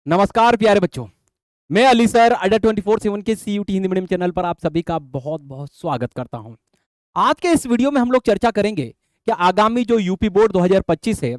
नमस्कार प्यारे बच्चों। मैं अली सर अड्डा 24/7 के सीयूटी हिंदी मीडियम चैनल पर आप सभी का बहुत बहुत स्वागत करता हूं। आज के इस वीडियो में हम लोग चर्चा करेंगे कि आगामी जो यूपी बोर्ड 2025 है,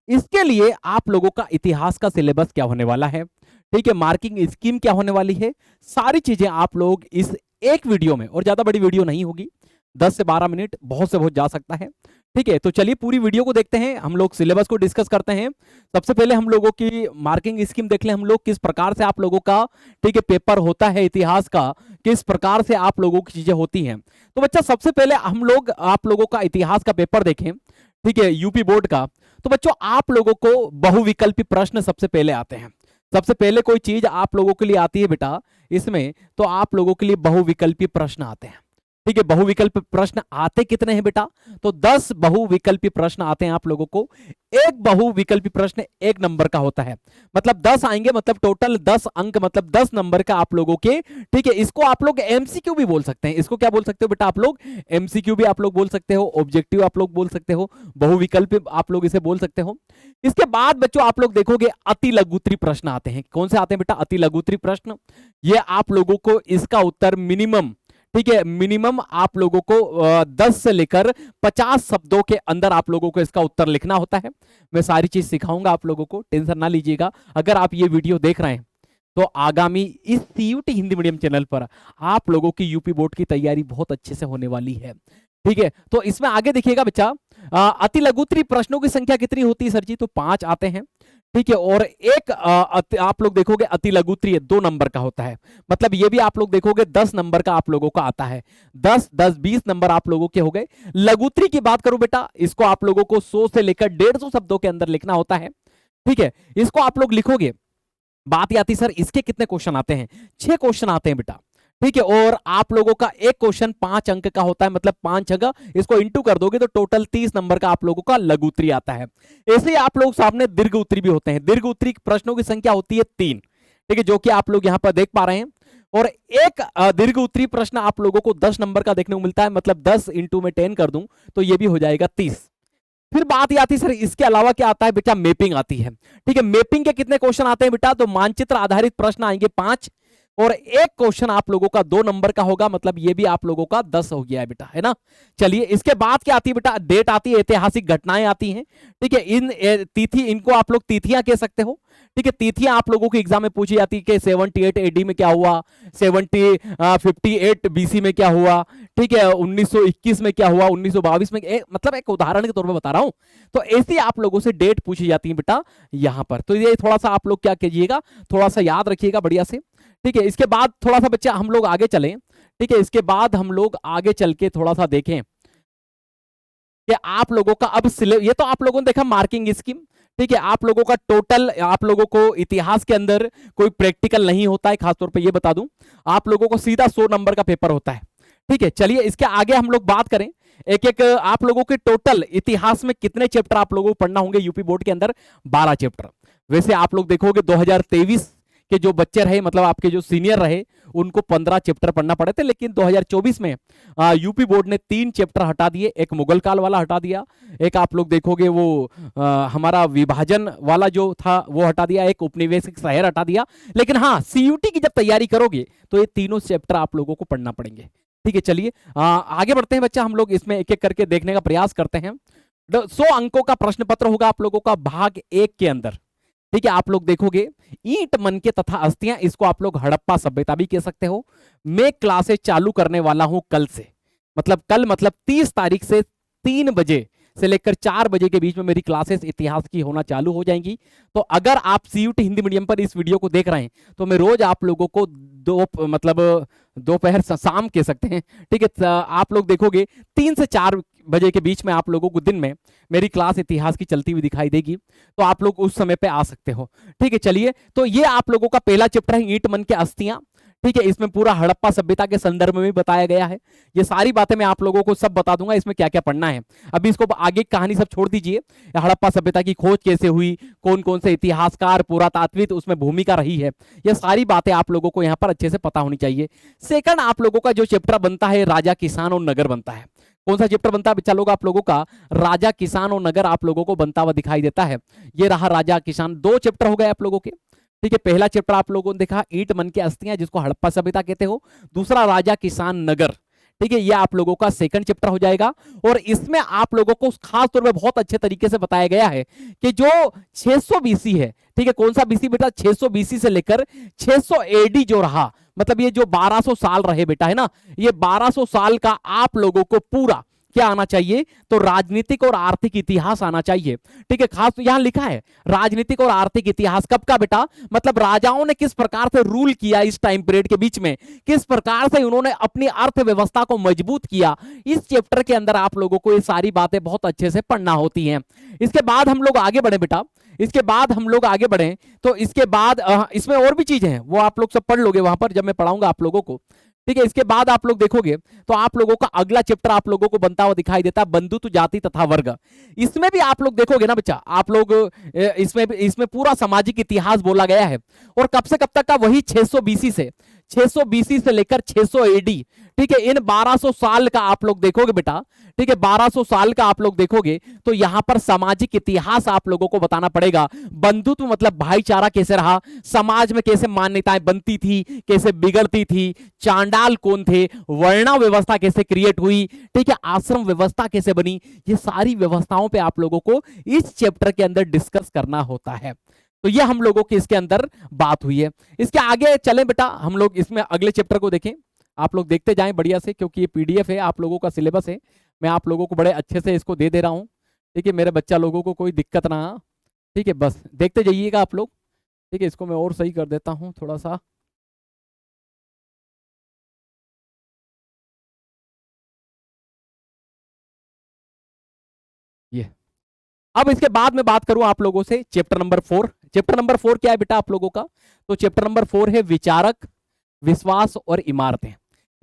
इसके लिए आप लोगों का इतिहास का सिलेबस क्या होने वाला है, ठीक है, मार्किंग स्कीम क्या होने वाली है, सारी चीजें आप लोग इस एक वीडियो में, और ज्यादा बड़ी वीडियो नहीं होगी, 10 से 12 मिनट बहुत से बहुत जा सकता है। ठीक है, तो चलिए पूरी वीडियो को देखते हैं, हम लोग सिलेबस को डिस्कस करते हैं। सबसे पहले हम लोगों की मार्किंग स्कीम देख लें, हम लोग किस प्रकार से आप लोगों का, ठीक है, पेपर होता है इतिहास का, किस प्रकार से आप लोगों की चीजें होती हैं। तो बच्चा सबसे पहले हम लोग आप लोगों का इतिहास का पेपर देखें, ठीक है, यूपी बोर्ड का। तो बच्चों आप लोगों को बहुविकल्पी प्रश्न सबसे पहले आते हैं। सबसे पहले कोई चीज आप लोगों के लिए आती है बेटा इसमें, तो आप लोगों के लिए बहुविकल्पी प्रश्न आते हैं। ठीक है, बहुविकल्प प्रश्न आते कितने हैं बेटा? तो 10 बहुविकल्पी प्रश्न आते हैं आप लोगों को। एक बहुविकल्पी प्रश्न 1 नंबर का होता है, मतलब 10 आएंगे, मतलब टोटल 10 अंक, मतलब 10 नंबर का आप लोगों के। ठीक है, इसको आप लोग एमसीक्यू भी बोल सकते हैं। इसको क्या बोल सकते हो बेटा आप लोग? एमसीक्यू भी आप लोग बोल सकते हो, ऑब्जेक्टिव आप लोग बोल सकते हो, बहुविकल्प आप लोग इसे बोल सकते हो। इसके बाद बच्चों आप लोग देखोगे अति लघुत्तरी प्रश्न आते हैं। कौन से आते हैं बेटा? अति लघुत्तरी प्रश्न। ये आप लोगों को इसका उत्तर मिनिमम, ठीक है, मिनिमम आप लोगों को 10 से लेकर 50 शब्दों के अंदर आप लोगों को इसका उत्तर लिखना होता है। मैं सारी चीज सिखाऊंगा आप लोगों को, टेंशन ना लीजिएगा। अगर आप ये वीडियो देख रहे हैं तो आगामी इस सीयूटी हिंदी मीडियम चैनल पर आप लोगों की यूपी बोर्ड की तैयारी बहुत अच्छे से होने वाली है। ठीक है, तो इसमें आगे देखिएगा बच्चा, अति लघुत्तरी प्रश्नों की संख्या कितनी होती है सर जी? तो 5 आते हैं। ठीक है, और एक आप लोग देखोगे अति लघुत्तरी 2 नंबर का होता है, मतलब ये भी आप लोग देखोगे 10 नंबर का आप लोगों का आता है। 10 10 20 नंबर आप लोगों के हो गए। लघुत्तरी की बात करूं बेटा, इसको आप लोगों को 100 से लेकर 150 शब्दों के अंदर लिखना होता है। ठीक है, इसको आप लोग लिखोगे। बात आती सर इसके कितने क्वेश्चन आते हैं? 6 क्वेश्चन आते हैं बेटा। ठीक है, और आप लोगों का एक क्वेश्चन 5 अंक का होता है, मतलब 5 जगह इसको इंटू कर दोगे तो टोटल 30 नंबर का आप लोगों का लघु उत्तरी आता है। ऐसे ही आप लोग सामने दीर्घ उत्तरी भी होते हैं। दीर्घ उत्तरी प्रश्नों की संख्या होती है 3। ठीक है, जो कि आप लोग यहां पर देख पा रहे हैं। और एक दीर्घ उत्तरी प्रश्न आप लोगों को 10 नंबर का देखने को मिलता है, मतलब 10 इंटू में 10 कर दूं तो ये भी हो जाएगा 30। फिर बात ये आती है सर इसके अलावा क्या आता है बेटा? मैपिंग आती है। ठीक है, मैपिंग के कितने क्वेश्चन आते हैं बेटा? तो मानचित्र आधारित प्रश्न आएंगे 5, और एक क्वेश्चन आप लोगों का 2 नंबर का होगा, मतलब ये भी आप लोगों का 10 हो गया है बेटा, है ना। चलिए इसके बाद क्या आती है बेटा? डेट आती है, ऐतिहासिक घटनाएं आती हैं। ठीक है, इन तिथि, इनको आप लोग तिथियां कह सकते हो। ठीक है, तिथियां आप लोगों के एग्जाम में पूछी जाती है कि 78 एडी में क्या हुआ, 58 बीसी में क्या हुआ, ठीक है, 1921 में क्या हुआ, 1922 में, मतलब एक उदाहरण के तौर पर बता रहा हूं। तो ऐसी आप लोगों से डेट पूछी जाती है बेटा यहां पर। तो ये थोड़ा सा आप लोग क्या कीजिएगा, थोड़ा सा याद रखिएगा बढ़िया से। ठीक है, इसके बाद थोड़ा सा बच्चा हम लोग आगे चलें। ठीक है, इसके बाद हम लोग आगे चल के थोड़ा सा देखें कि आप लोगों का अब ये तो आप लोगों ने देखा मार्किंग स्कीम। ठीक है, आप लोगों का टोटल, आप लोगों को इतिहास के अंदर कोई प्रैक्टिकल नहीं होता है, खासतौर पे ये बता दूं, आप लोगों को सीधा 100 नंबर का पेपर होता है। ठीक है, चलिए इसके आगे हम लोग बात करें। एक एक आप लोगों के टोटल इतिहास में कितने चैप्टर आप लोगों को पढ़ना होंगे यूपी बोर्ड के अंदर? 12 चैप्टर। वैसे आप लोग देखोगे 2023 के जो बच्चे रहे, मतलब आपके जो सीनियर रहे, उनको 15 चैप्टर पढ़ना पड़े थे, लेकिन 2024 में यूपी बोर्ड ने 3 चैप्टर हटा दिए। एक मुगल काल वाला हटा दिया, एक आप लोग देखोगे वो हमारा विभाजन वाला जो था वो हटा दिया, एक उपनिवेशिक शहर हटा दिया। लेकिन हाँ, सीयूटी की जब तैयारी करोगे तो ये तीनों चैप्टर आप लोगों को पढ़ना पड़ेंगे। ठीक है, चलिए आगे बढ़ते हैं बच्चा, हम लोग इसमें एक एक करके देखने का प्रयास करते हैं। 100 अंकों का प्रश्न पत्र होगा आप लोगों का भाग 1 के अंदर। ठीक है, आप लोग देखोगे ईंट मनके तथा अस्थियां, इसको आप लोग हड़प्पा सभ्यता भी कह सकते हो। मैं क्लासेस चालू करने वाला हूं कल से, मतलब कल, मतलब 30 तारीख से 3 बजे से लेकर 4 बजे के बीच में मेरी क्लासेस इतिहास की होना चालू हो जाएंगी। तो अगर आप सीयूटी हिंदी मीडियम पर इस वीडियो को देख रहे हैं तो मैं रोज आप लोगों को मतलब दोपहर शाम कह सकते हैं। ठीक है, आप लोग देखोगे 3 से 4 बजे के बीच में आप लोगों को दिन में मेरी क्लास इतिहास की चलती हुई दिखाई देगी, तो आप लोग उस समय पे आ सकते हो। ठीक है, चलिए तो ये आप लोगों का पहला चैप्टर है ईंट मन के अस्थियां। ठीक है, इसमें पूरा हड़प्पा सभ्यता के संदर्भ में भी बताया गया है। ये सारी बातें मैं आप लोगों को सब बता दूंगा, इसमें क्या क्या पढ़ना है। अभी इसको आगे कहानी सब छोड़ दीजिए, हड़प्पा सभ्यता की खोज कैसे हुई, कौन कौन से इतिहासकार, पुरातात्विक उसमें भूमिका रही है, ये सारी बातें आप लोगों को यहाँ पर अच्छे से पता होनी चाहिए। सेकंड आप लोगों का जो चैप्टर बनता है राजा, किसान और नगर बनता है। कौन सा चैप्टर बनता है बच्चा लोग आप लोगों का? राजा, किसान और नगर आप लोगों को बनता हुआ दिखाई देता है। ये रहा राजा किसान, 2 चैप्टर हो गए आप लोगों के। ठीक है, पहला चैप्टर आप लोगों ने देखा ईंट मन के अस्थियां, जिसको हड़प्पा सभ्यता कहते हो। दूसरा राजा किसान नगर, ठीक है, ये आप लोगों का सेकंड चैप्टर हो जाएगा। और इसमें आप लोगों को खास तौर पे बहुत अच्छे तरीके से बताया गया है कि जो 600 बीसी है, ठीक है, कौन सा बीसी बेटा, 600 बीसी से लेकर 600 एडी जो रहा, मतलब ये जो 1200 साल रहे बेटा, है ना, ये 1200 साल का आप लोगों को पूरा क्या आना चाहिए, तो राजनीतिक और आर्थिक इतिहास आना चाहिए। ठीक है, खास तो यहां लिखा है राजनीतिक और आर्थिक इतिहास कब का बेटा, मतलब राजाओं ने किस प्रकार से रूल किया इस टाइम पीरियड के बीच में, किस प्रकार से उन्होंने अपनी अर्थव्यवस्था को मजबूत किया। इस चैप्टर के अंदर आप लोगों को ये सारी बातें बहुत अच्छे से पढ़ना होती हैं। इसके बाद हम लोग आगे बढ़े बेटा, इसके बाद हम लोग आगे बढ़े तो इसके बाद इसमें और भी चीजें हैं, वो आप लोग सब पढ़ लोगे वहां पर जब मैं पढ़ाऊंगा आप लोगों को। ठीक है, इसके बाद आप लोग देखोगे तो आप लोगों का अगला चैप्टर आप लोगों को बनता हुआ दिखाई देता है बंधुत्व जाति तथा वर्ग। इसमें भी आप लोग देखोगे ना बच्चा, आप लोग इसमें पूरा सामाजिक इतिहास बोला गया है। और कब से कब तक का, वही 600 बीसी से 600 बीसी से लेकर 600 एडी। ठीक है, इन 1200 साल का आप लोग देखोगे बेटा, ठीक है, 1200 साल का आप लोग देखोगे तो यहां पर सामाजिक इतिहास आप लोगों को बताना पड़ेगा। बंधुत्व मतलब भाईचारा कैसे रहा, समाज में कैसे मान्यताएं बनती थी, कैसे बिगड़ती थी, चांडाल कौन थे, वर्णा व्यवस्था कैसे क्रिएट हुई, ठीक है, आश्रम व्यवस्था कैसे बनी, ये सारी व्यवस्थाओं पे आप लोगों को इस चैप्टर के अंदर डिस्कस करना होता है। तो ये हम लोगों की इसके अंदर बात हुई है। इसके आगे चलें बेटा, हम लोग इसमें अगले चैप्टर को देखें। आप लोग देखते जाएं बढ़िया से, क्योंकि ये पीडीएफ है, आप लोगों का सिलेबस है, मैं आप लोगों को बड़े अच्छे से इसको दे रहा हूं। ठीक है, मेरे बच्चा लोगों को कोई दिक्कत ना। ठीक है, बस देखते जाइएगा आप लोग। ठीक है, इसको मैं और सही कर देता हूं थोड़ा सा। ये अब इसके बाद में बात करूं आप लोगों से चैप्टर नंबर 4। चैप्टर नंबर 4 क्या है बेटा आप लोगों का, तो चैप्टर नंबर 4 है विचारक, विश्वास और इमारतें।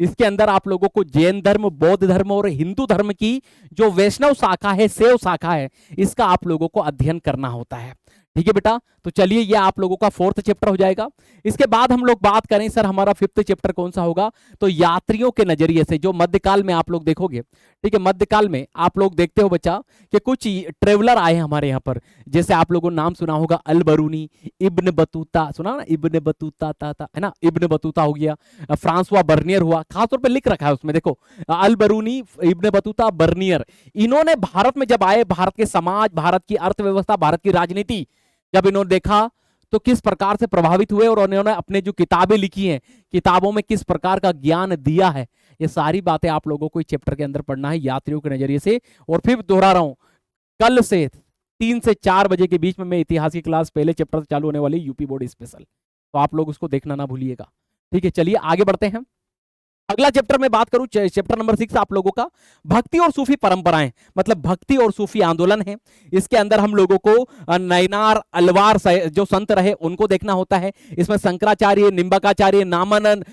इसके अंदर आप लोगों को जैन धर्म, बौद्ध धर्म और हिंदू धर्म की जो वैष्णव शाखा है, शैव शाखा है, इसका आप लोगों को अध्ययन करना होता है। ठीक है बेटा, तो चलिए ये आप लोगों का 4th चैप्टर हो जाएगा। इसके बाद हम लोग बात करें सर हमारा 5th चैप्टर कौन सा होगा, तो यात्रियों के नजरिए से जो मध्यकाल में आप लोग देखोगे। ठीक है, मध्यकाल में आप लोग देखते हो बच्चा कि कुछ ट्रेवलर आए हैं हमारे यहाँ पर, जैसे आप लोगों ने नाम सुना होगा अल बरूनी, इब्न बतूता, सुना ना, इब्न बतूता ता है ना, इब्न बतूता हो गया, फ्रांसवा बर्नियर हुआ, खासतौर पर लिख रखा है उसमें देखो, अल बरूनी, इब्न बतूता, बर्नियर। इन्होंने भारत में जब आए, भारत के समाज, भारत की अर्थव्यवस्था, भारत की राजनीति जब इन्होंने देखा तो किस प्रकार से प्रभावित हुए, और उन्होंने अपने जो किताबें लिखी हैं, किताबों में किस प्रकार का ज्ञान दिया है, ये सारी बातें आप लोगों को इस चैप्टर के अंदर पढ़ना है यात्रियों के नजरिए से। और फिर दोहरा रहा हूं, कल से 3 से 4 बजे के बीच में मैं इतिहास की क्लास पहले चैप्टर से चालू होने वाली यूपी बोर्ड स्पेशल, तो आप लोग उसको देखना ना भूलिएगा। ठीक है, चलिए आगे बढ़ते हैं। अगला चैप्टर में बात करूं, चैप्टर नंबर 6 आप लोगों का भक्ति और सूफी परंपराएं, मतलब भक्ति और सूफी आंदोलन है। इसके अंदर हम लोगों को नैनार अलवार जो संत रहे उनको देखना होता है। इसमें शंकराचार्य, निम्बकाचार्य, नामानंद,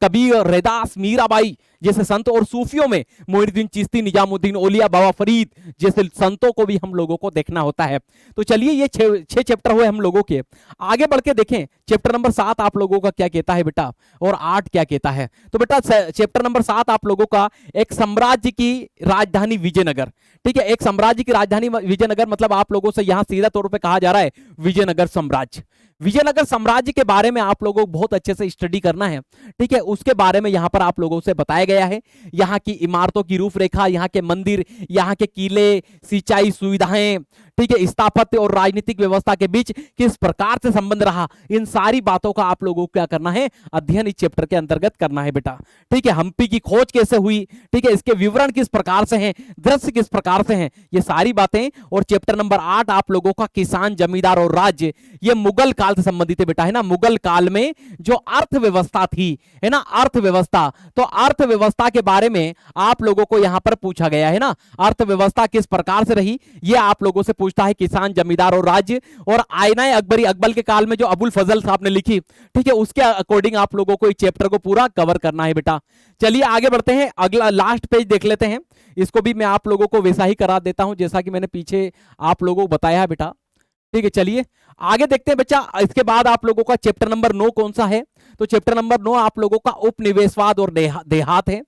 कबीर, रैदास, मीराबाई जैसे संत, और सूफियों में मोइनुद्दीन चिश्ती, निजामुद्दीन औलिया, बाबा फरीद जैसे संतों को भी हम लोगों को देखना होता है। तो चलिए ये 6 चैप्टर हुए हम लोगों के। आगे बढ़ के देखें चैप्टर नंबर 7 आप लोगों का क्या कहता है बेटा, और 8 क्या कहता है। तो बेटा चैप्टर नंबर 7 आप लोगों का एक साम्राज्य की राजधानी विजयनगर। ठीक है, एक साम्राज्य की राजधानी विजयनगर, मतलब आप लोगों से यहां सीधा तौर पे कहा जा रहा है विजयनगर साम्राज्य। विजयनगर साम्राज्य के बारे में आप लोगों को बहुत अच्छे से स्टडी करना है। ठीक है, उसके बारे में यहां पर आप लोगों से बताया गया है, यहां की इमारतों की रूपरेखा, यहां के मंदिर, यहां के किले, सिंचाई सुविधाएं, ठीक है, स्थापत्य और राजनीतिक व्यवस्था के बीच किस प्रकार से संबंध रहा, इन सारी बातों का आप लोगों को क्या करना है, अध्ययन इस चैप्टर के अंतर्गत करना है बेटा। ठीक है, हम्पी की खोज कैसे हुई, ठीक है, इसके विवरण किस प्रकार से हैं, दृश्य किस प्रकार से हैं, ये सारी बातें। और चैप्टर नंबर 8 आप लोगों का किसान, जमींदार और राज्य, ये मुगल काल से संबंधित है बेटा, है ना। मुगल काल में जो अर्थव्यवस्था थी, है ना, अर्थव्यवस्था, तो अर्थव्यवस्था के बारे में आप लोगों को यहां पर पूछा गया है ना, अर्थव्यवस्था किस प्रकार से रही, ये आप लोगों से पूछता है, किसान, जमींदार और राज्य। और आईना अकबरी, अकबर के काल में जो अबुल फजल साहब ने लिखी, ठीक है, उसके अकॉर्डिंग आप लोगों को इस चैप्टर को पूरा कवर करना है बेटा। चलिए आगे बढ़ते हैं, अगला लास्ट पेज देख लेते हैं। इसको भी मैं आप लोगों को वैसा ही करा देता हूं जैसा कि मैंने पीछे आप लोगों को बताया है बेटा। ठीक है, चलिए आगे देखते हैं बच्चा। इसके बाद आप लोगों का चैप्टर नंबर 9 कौन सा है, तो चैप्टर नंबर 9 आप लोगों का उपनिवेशवाद और देहात है।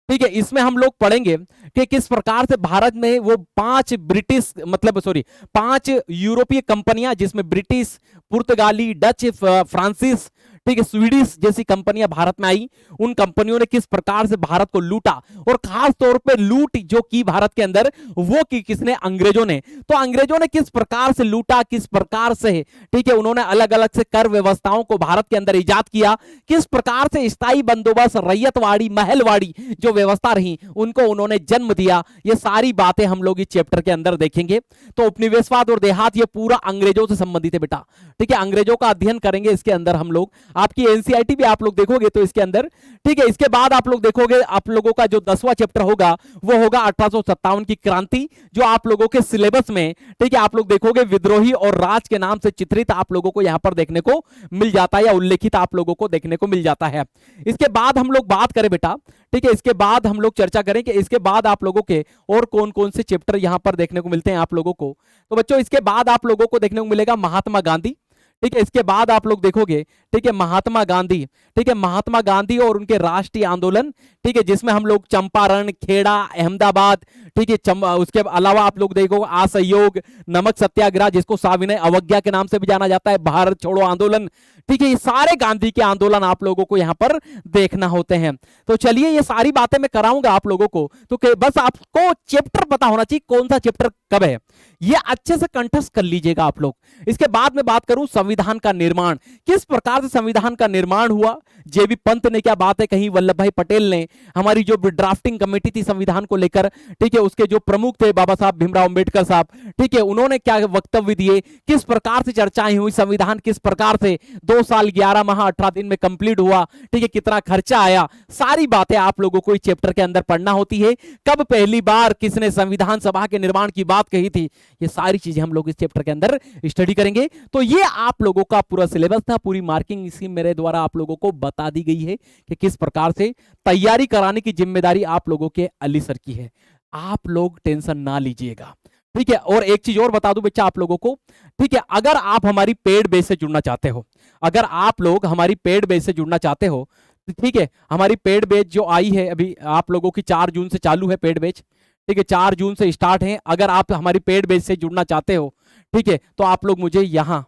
ठीक है, इसमें हम लोग पढ़ेंगे कि किस प्रकार से भारत में वो 5 ब्रिटिश मतलब सॉरी 5 यूरोपीय कंपनियां, जिसमें ब्रिटिश, पुर्तगाली, डच, फ्रांसीस, ठीक है, स्वीडिश जैसी कंपनियां भारत में आई। उन कंपनियों ने किस प्रकार से भारत को लूटा, और खास तौर पे लूट जो की भारत के अंदर, वो की किसने? अंग्रेजों ने। तो अंग्रेजों ने किस प्रकार से लूटा, किस प्रकार से, ठीक है, उन्होंने अलग अलग से कर व्यवस्थाओं को भारत के अंदर इजाद किया, किस प्रकार से स्थायी बंदोबस्त, रैयतवाड़ी, महलवाड़ी जो व्यवस्था रही, उनको उन्होंने जन्म दिया। ये सारी बातें हम लोग इस चैप्टर के अंदर देखेंगे। तो उपनिवेशवाद और देहात ये पूरा अंग्रेजों से संबंधित है बेटा, ठीक है, अंग्रेजों का अध्ययन करेंगे इसके अंदर हम लोग। आपकी एनसीईआरटी भी आप लोग देखोगे तो इसके अंदर, ठीक है। इसके बाद आप लोग देखोगे, आप लोगों का जो 10वां चैप्टर होगा वो होगा 1857 की क्रांति, जो आप लोगों के सिलेबस में, ठीक है, आप लोग देखोगे विद्रोही और राज के नाम से चित्रित आप लोगों को यहां पर देखने को मिल जाता है, या उल्लेखित आप लोगों को देखने को मिल जाता है। इसके बाद हम लोग बात करें बेटा, ठीक है, इसके बाद हम लोग चर्चा करें कि इसके बाद आप लोगों के और कौन कौन से चैप्टर यहां पर देखने को मिलते हैं आप लोगों को। तो बच्चों, इसके बाद आप लोगों को देखने को मिलेगा महात्मा गांधी, ठीक है। इसके बाद आप लोग देखोगे, ठीक है, महात्मा गांधी, ठीक है, महात्मा गांधी और उनके राष्ट्रीय आंदोलन, ठीक है, जिसमें हम लोग चंपारण, खेड़ा, अहमदाबाद, ठीक है, उसके अलावा आप लोग देखो असहयोग, नमक सत्याग्रह, जिसको साविनय अवज्ञा के नाम से भी जाना जाता है, भारत छोड़ो आंदोलन, ठीक है, ये सारे गांधी के आंदोलन आप लोगों को यहां पर देखना होते हैं। तो चलिए, ये सारी बातें मैं कराऊंगा आप लोगों को, तो बस आपको चैप्टर पता होना चाहिए कौन सा चैप्टर कब है, ये अच्छे से कंठस्थ कर लीजिएगा आप लोग। इसके बाद में बात करूं संविधान का निर्माण, किस प्रकार से संविधान का निर्माण हुआ, जेबी पंत ने क्या बात है कही, वल्लभ भाई पटेल ने, हमारी जो ड्राफ्टिंग कमेटी थी संविधान को लेकर, ठीक है, उसके जो प्रमुख थे बाबा साहब भीमराव अंबेडकर साहब, ठीक है, उन्होंने क्या वक्तव्य दिए, किस प्रकार से चर्चाएं हुई, संविधान किस प्रकार से 2 साल 11 माह 18 दिन में कंप्लीट हुआ, ठीक है, कितना खर्चा आया, सारी बातें आप लोगों को इस चैप्टर के अंदर पढ़ना होती है। कब पहली बार किसने संविधान सभा के निर्माण की बात कही थी, ये सारी चीजें हम लोग इस चैप्टर के अंदर स्टडी करेंगे। तो ये आप लोगों का पूरा सिलेबस था, पूरी मार्किंग स्कीम मेरे द्वारा आप लोगों को बता दी गई है कि किस प्रकार से तैयारी कराने की जिम्मेदारी आप लोगों के अली सर की है। आप लोग टेंशन ना लीजिएगा, ठीक है। और एक चीज और बता दूं बच्चा आप लोगों को, ठीक है, अगर आप हमारी पेड बैच से जुड़ना चाहते हो, अगर आप लोग हमारी पेड बैच से जुड़ना चाहते हो, ठीक है, हमारी पेड बैच जो आई है अभी आप लोगों की 4 जून से चालू है पेड बैच, ठीक है, 4 जून से स्टार्ट है। अगर आप हमारी पेड बैच से जुड़ना चाहते हो, ठीक है, तो आप लोग मुझे यहाँ,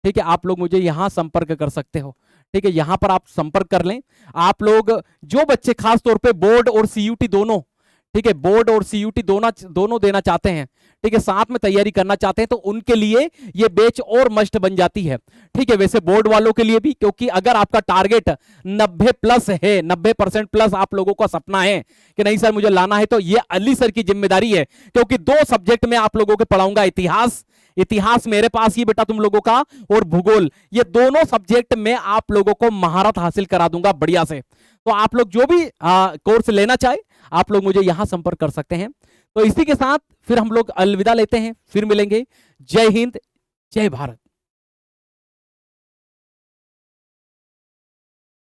ठीक है, आप लोग मुझे यहाँ संपर्क कर सकते हो, ठीक है, यहाँ पर आप संपर्क कर लें। आप लोग जो बच्चे खास तौर पे बोर्ड और सीयूटी दोनों, ठीक है, बोर्ड और सीयूटी दोनों देना चाहते हैं, ठीक है, साथ में तैयारी करना चाहते हैं, तो उनके लिए ये बैच और मस्ट बन जाती है, ठीक है। वैसे बोर्ड वालों के लिए भी, क्योंकि अगर आपका टारगेट 90 प्लस है, 90% प्लस आप लोगों का सपना है कि नहीं सर मुझे लाना है, तो ये अली सर की जिम्मेदारी है, क्योंकि 2 सब्जेक्ट में आप लोगों को पढ़ाऊंगा, इतिहास मेरे पास ही बेटा तुम लोगों का, और भूगोल, ये दोनों सब्जेक्ट में आप लोगों को महारत हासिल करा दूंगा बढ़िया से। तो आप लोग जो भी कोर्स लेना चाहे आप लोग मुझे यहां संपर्क कर सकते हैं। तो इसी के साथ फिर हम लोग अलविदा लेते हैं, फिर मिलेंगे। जय हिंद, जय भारत।